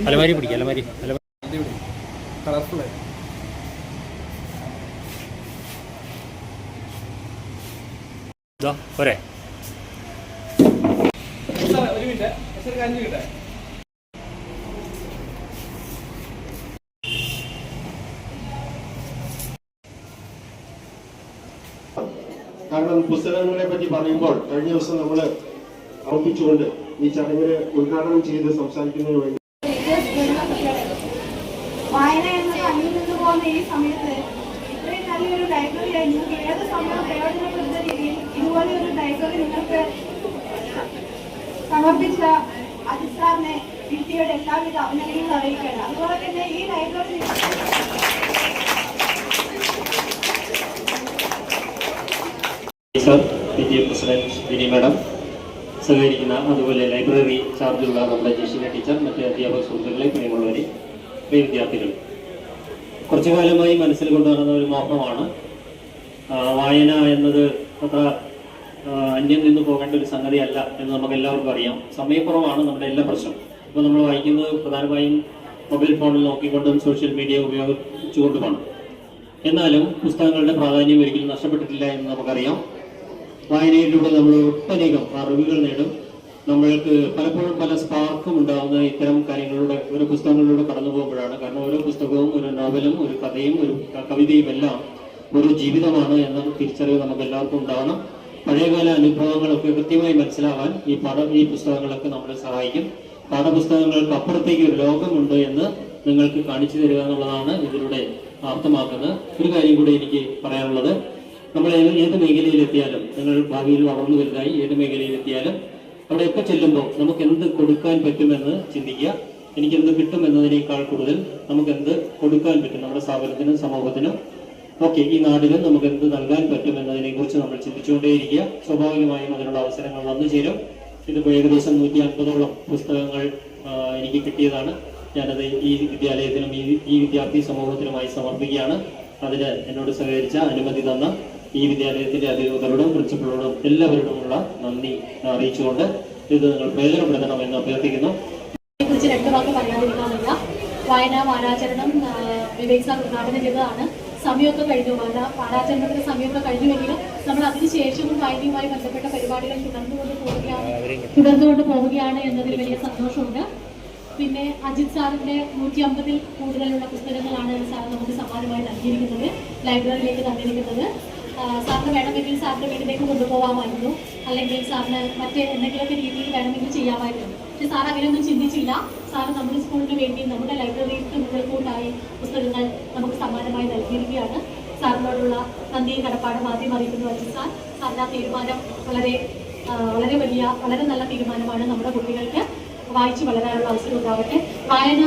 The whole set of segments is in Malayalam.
അലമാരി പിടിക്കുക, അലമാരി കളർഫുൾ പോരെ. ഒരു മിനിറ്റ്, അഞ്ച് മിനിറ്റ്. കാരണം പുസ്തകങ്ങളെ പറ്റി പറയുമ്പോൾ കഴിഞ്ഞ ദിവസം നമ്മൾ അവതരിപ്പിച്ചുകൊണ്ട് ഈ ചടങ്ങിന് ഉദ്ഘാടനം ചെയ്ത് സംസാരിക്കുന്നതിന് വേണ്ടി വായന എന്നത് അന്യം നിന്ന് പോകുന്ന ഈ സമയത്ത് ഇത്രയും നല്ലൊരു ലൈബ്രറിയായി നിങ്ങൾക്ക് ഏത് സമയവും പ്രയോജനപ്പെടുന്ന രീതിയിൽ ഇതുപോലെ ഒരു ലൈബ്രറി നിങ്ങൾക്ക് സമർപ്പിച്ച അജിത് സാറിനെ വിദ്യയുടെ എല്ലാവിധ അഭിനന്ദനങ്ങളും അറിയിക്കുകയാണ്. അതുപോലെ തന്നെ ഈ ലൈബ്രറി സർ, PTA പ്രസിഡന്റ് വിനി മാഡം, സഹകരിക്കുന്ന അതുപോലെ ലൈബ്രറി ചാർജുള്ള നമ്മുടെ ജെഷിന ടീച്ചർ, മറ്റ് അധ്യാപക സുഹൃത്തുക്കളെ, പ്രിയമുള്ളവരെ, പ്രിയ വിദ്യാർത്ഥികൾ, കുറച്ചു കാലമായി മനസ്സിൽ കൊണ്ടുവരുന്ന ഒരു മോഹമാണ് വായന എന്നത് അത്ര അന്യം നിന്ന് പോകേണ്ട ഒരു സംഗതിയല്ല എന്ന് നമുക്ക് എല്ലാവർക്കും അറിയാം. സമയക്കുറവാണ് നമ്മുടെ എല്ലാ പ്രശ്നം. ഇപ്പോൾ നമ്മൾ വായിക്കുന്നത് പ്രധാനമായും മൊബൈൽ ഫോണിൽ നോക്കിക്കൊണ്ടും സോഷ്യൽ മീഡിയ ഉപയോഗിച്ചുകൊണ്ടുമാണ്. എന്നാലും പുസ്തകങ്ങളുടെ പ്രാധാന്യം ഒരിക്കലും നഷ്ടപ്പെട്ടിട്ടില്ല എന്ന് നമുക്കറിയാം. വായനയിലൂടെ നമ്മൾ ഒട്ടനേകം അറിവുകൾ നേടും. നമ്മൾക്ക് പലപ്പോഴും പല സ്പാർക്കും ഉണ്ടാകുന്ന ഇത്തരം കാര്യങ്ങളിലൂടെ ഓരോ പുസ്തകങ്ങളിലൂടെ കടന്നു പോകുമ്പോഴാണ്. കാരണം ഓരോ പുസ്തകവും ഒരു നോവലും ഒരു കഥയും ഒരു കവിതയും എല്ലാം ഒരു ജീവിതമാണ് എന്ന തിരിച്ചറിവ് നമുക്ക് എല്ലാവർക്കും ഉണ്ടാവണം. പഴയകാല അനുഭവങ്ങളൊക്കെ കൃത്യമായി മനസ്സിലാവാൻ ഈ പുസ്തകങ്ങളൊക്കെ നമ്മളെ സഹായിക്കും. പാഠപുസ്തകങ്ങൾക്ക് അപ്പുറത്തേക്ക് ഒരു ലോകമുണ്ട് എന്ന് നിങ്ങൾക്ക് കാണിച്ചു തരിക എന്നുള്ളതാണ് ഇതിലൂടെ അർത്ഥമാക്കുന്നത്. ഒരു കാര്യം കൂടി എനിക്ക് പറയാനുള്ളത്, നമ്മൾ ഏത് മേഖലയിലെത്തിയാലും, നിങ്ങൾ ഭാവിയിൽ വളർന്നു വലുതായി ഏത് മേഖലയിലെത്തിയാലും അവിടെയൊക്കെ ചെല്ലുമ്പോൾ നമുക്ക് എന്ത് കൊടുക്കാൻ പറ്റുമെന്ന് ചിന്തിക്കുക. എനിക്ക് എന്ത് കിട്ടും എന്നതിനേക്കാൾ കൂടുതൽ നമുക്ക് എന്ത് കൊടുക്കാൻ പറ്റും നമ്മുടെ സ്ഥാപനത്തിനും സമൂഹത്തിനും ഒക്കെ ഈ നാടിനും നമുക്ക് എന്ത് നൽകാൻ പറ്റും എന്നതിനെ കുറിച്ച് നമ്മൾ ചിന്തിച്ചുകൊണ്ടേയിരിക്കുക. സ്വാഭാവികമായും അതിനുള്ള അവസരങ്ങൾ വന്നു ചേരും. ഇതിപ്പോൾ ഏകദേശം 150ഓളം പുസ്തകങ്ങൾ എനിക്ക് കിട്ടിയതാണ്. ഞാനത് ഈ വിദ്യാലയത്തിനും ഈ വിദ്യാർത്ഥി സമൂഹത്തിനുമായി സമർപ്പിക്കുകയാണ്. അതിന് എന്നോട് സഹകരിച്ച അനുമതി തന്ന ഈ വിദ്യാലയത്തിന്റെ അധികൃതരോടും പ്രിൻസിപ്പളോടും എല്ലാവരോടുമുള്ള നന്ദി അറിയിച്ചുകൊണ്ട് ഇത് നിങ്ങൾ പ്രയോജനപ്പെടുത്തണമെന്ന് അഭ്യർത്ഥിക്കുന്നു. കുറിച്ച് രണ്ട് വാക്ക് പറയാതിരിക്കാനില്ല. വായനാചരണം വിവേക് സാർ ഉദ്ഘാടനം ചെയ്തതാണ്. സമയമൊക്കെ കഴിഞ്ഞു, വാരാചരണത്തിന്റെ സമയമൊക്കെ കഴിഞ്ഞുവെങ്കിലും നമ്മൾ അതിനുശേഷവും വായനയുമായി ബന്ധപ്പെട്ട പരിപാടികൾ തുടർന്നുകൊണ്ട് പോവുകയാണ് എന്നതിൽ വലിയ സന്തോഷമുണ്ട്. പിന്നെ അജിത് സാറിന്റെ 150ൽ കൂടുതലുള്ള പുസ്തകങ്ങളാണ് സാർ നമുക്ക് സമ്മാനമായി നൽകിയിരിക്കുന്നത്, ലൈബ്രറിയിലേക്ക് തന്നിരിക്കുന്നത്. സാറിന് വേണമെങ്കിൽ സാറിന്റെ വീട്ടിലേക്ക് കൊണ്ടുപോകാമായിരുന്നു, അല്ലെങ്കിൽ സാറിന് മറ്റ് എന്തെങ്കിലുമൊക്കെ രീതിയിൽ വേണമെങ്കിൽ ചെയ്യാമായിരുന്നു. പക്ഷെ സാർ അങ്ങനെയൊന്നും ചിന്തിച്ചില്ല. സാറ് നമ്മുടെ സ്കൂളിന് വേണ്ടി നമ്മുടെ ലൈബ്രറിക്ക് മുതൽക്കൂട്ടായി പുസ്തകങ്ങൾ നമുക്ക് സമ്മാനമായി നൽകിയിരിക്കുകയാണ്. സാറിനോടുള്ള നന്ദി കടപ്പാടും ആദ്യം അറിയിക്കുന്നു അജിത് സാർ. സാറിന്റെ തീരുമാനം വളരെ വലിയ വളരെ നല്ല തീരുമാനമാണ്. നമ്മുടെ കുട്ടികൾക്ക് വായിച്ച് വളരാനുള്ള അവസരം ഉണ്ടാവട്ടെ. വായന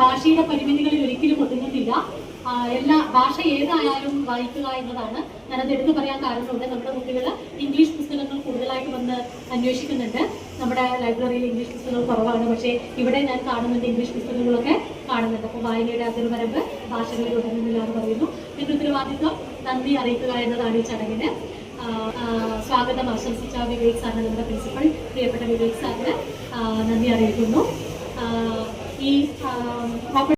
ഭാഷയുടെ പരിമിതികളിൽ ഒരിക്കലും ഒതുങ്ങുന്നില്ല. എല്ലാ ഭാഷ ഏതായാലും വായിക്കുക എന്നതാണ്. ഞാനത് എടുത്തു പറയാൻ കാരണമുണ്ട്. നമ്മുടെ കുട്ടികൾ ഇംഗ്ലീഷ് പുസ്തകങ്ങൾ കൂടുതലായിട്ട് വന്ന് അന്വേഷിക്കുന്നുണ്ട്. നമ്മുടെ ലൈബ്രറിയിൽ ഇംഗ്ലീഷ് പുസ്തകങ്ങൾ കുറവാണ്, പക്ഷേ ഇവിടെ ഞാൻ കാണുന്നുണ്ട് ഇംഗ്ലീഷ് പുസ്തകങ്ങളൊക്കെ കാണുന്നുണ്ട്. അപ്പോൾ വായനയുടെ അതിർവരമ്പ് ഭാഷകളിൽ ഒതുങ്ങുന്നില്ല എന്ന് പറയുന്നു. എന്റെ ഉത്തരവാദിത്വം നന്ദി അറിയിക്കുക എന്നതാണ് ഈ ചടങ്ങിന്. സ്വാഗതം ആശംസിച്ച വിവേക് സാറിന്, നമ്മുടെ പ്രിൻസിപ്പൽ പ്രിയപ്പെട്ട വിവേക് സാറിന് നന്ദി അറിയിക്കുന്നു. ഈ